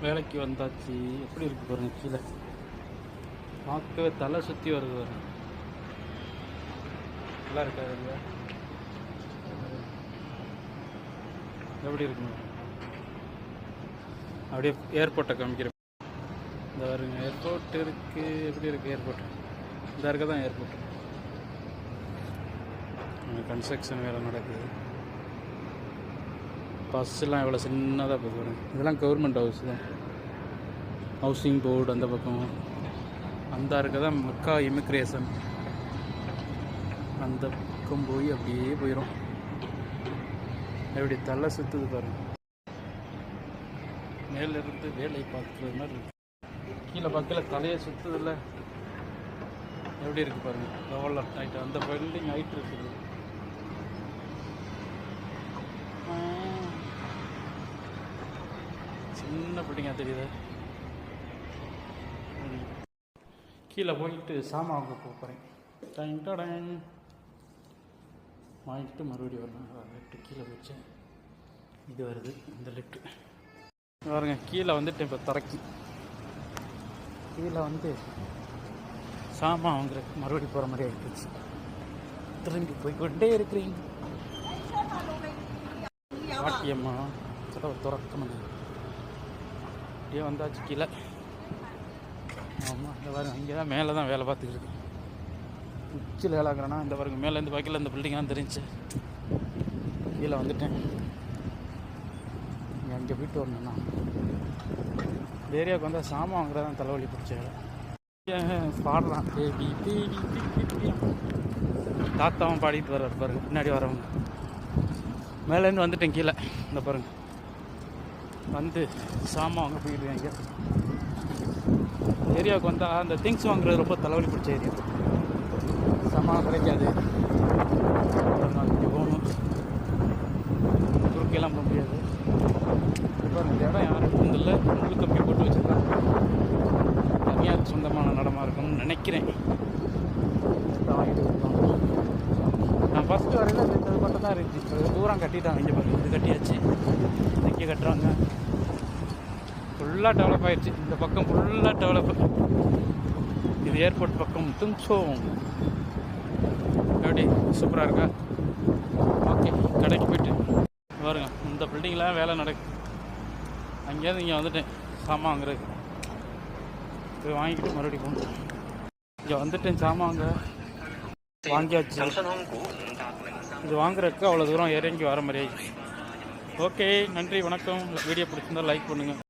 வேலைக்கு வந்தாச்சு. எப்படி இருக்கு பாருங்க, கீழே பார்க்கவே தலை சுற்றி வருது பாருங்க. நல்லா இருக்காது இல்லையா? எப்படி இருக்குங்க? அப்படியே ஏர்போர்ட்டை காமிக்கிறேன். இந்த வருங்க ஏர்போர்ட் இருக்குது. எப்படி இருக்குது ஏர்போர்ட்? இந்த இருக்க தான் ஏர்போர்ட். கன்ஸ்ட்ரக்ஷன் வேலை நடக்குது. பஸ்ஸெல்லாம் எவ்வளோ சின்னதாக போகுது பாருங்க. இதெல்லாம் கவர்மெண்ட் ஹவுஸ் தான், ஹவுசிங் போர்டு. அந்த பக்கம் அந்த இருக்க தான் மக்கா இமிக்ரேஷன். அந்த பக்கம் போய் அப்படியே போயிடும். எப்படி தலை சுற்றுது பாருங்க. மேலிருந்து வேலை பார்க்குறது மாதிரி இருக்கு. கீழே பக்கத்தில் தலையை சுற்றுதில்ல, எப்படி இருக்குது பாருங்கள். எவ்வளோ ஹைட்டு அந்த பில்டிங் ஹைட் இருக்குது. சின்ன பில்டிங்காக தெரியுது. கீழே போயிட்டு சாமான் வாங்க போகிறேன். டைம் வாங்கிட்டு மறுபடியும் வரணும். லிஃப்ட்டு கீழே போச்சு. இது வருது இந்த லிஃப்ட்டு பாருங்க. கீழே வந்துட்டு இப்போ தரக்கி கீழே வந்து சாமான் வாங்குறதுக்கு மறுபடியும் போகிற மாதிரி ஆகிடுச்சு. திரும்பி போய்கொண்டே இருக்கிறீங்க. பாட்டியம்மா கதவை திறக்கணும். அப்படியே வந்தாச்சு கீழே. ஆமாம், இந்த பாருங்க. இங்கே தான் மேலே தான் வேலை பார்த்துக்கிட்டு உச்சில் வேலைங்கிறேன்னா இந்த பாருங்க. மேலேருந்து பார்க்கல இந்த பில்டிங்லாம் தெரிஞ்சு கீழே வந்துட்டேன். அங்கே போய்ட்டு வரணும்ண்ணா. இந்த ஏரியாவுக்கு வந்தால் சாமான் வாங்குறதான் தலைவலி பிடிச்ச வேலை. பாடலாம் பேபி பேபி தாத்தாவும் பாடிட்டு வர்றாரு பாருங்க. பின்னாடி வரவங்க மேலேருந்து வந்துட்டேன் கீழே. இந்த பாருங்க வந்து சாமான் வாங்க போயிடுவேன். ஏரியாவுக்கு வந்தால் அந்த திங்ஸ் வாங்குறது ரொம்ப தலைவலி பிடிச்ச ஏரியா. சாமான் கிடைக்காது. இங்கே போகணும், குறுக்கெல்லாம் போக முடியாது. பாருங்க இந்த இடம் யாரும் இல்லை, முழு கம்பி போட்டு வச்சுருக்காங்க. தனியார் சொந்தமான நடமா இருக்கும்னு நினைக்கிறேன். நான் ஃபஸ்ட்டு வரையில் இந்த மட்டும் தான் இருந்துச்சு. தூரம் கட்டிட்டாங்க. இங்கே பாருங்க, இது கட்டியாச்சு. இங்கே கட்டுறாங்க. ஃபுல்லாக டெவலப் ஆகிடுச்சு. இந்த பக்கம் ஃபுல்லாக டெவலப். இது ஏர்போர்ட் பக்கம் தும்சோம். எப்படி சூப்பராக இருக்கா? ஓகே, கடைக்கு போய்ட்டு பாருங்க. இந்த பில்டிங்கில் வேலை நடக்குது. அங்கேயிருந்து இங்கே வந்துட்டேன் சாமான் வாங்குறதுக்கு. போய் வாங்கிக்கிட்டு மறுபடியும் போகணும். இங்கே வந்துட்டேன் சாமான் வாங்க. வாங்கியாச்சு. இது வாங்குறதுக்கு அவ்வளோ தூரம் இறங்கி வர மாதிரி ஆயிடுச்சு. ஓகே, நன்றி, வணக்கம். வீடியோ பிடிச்சிருந்தால் லைக் பண்ணுங்கள்.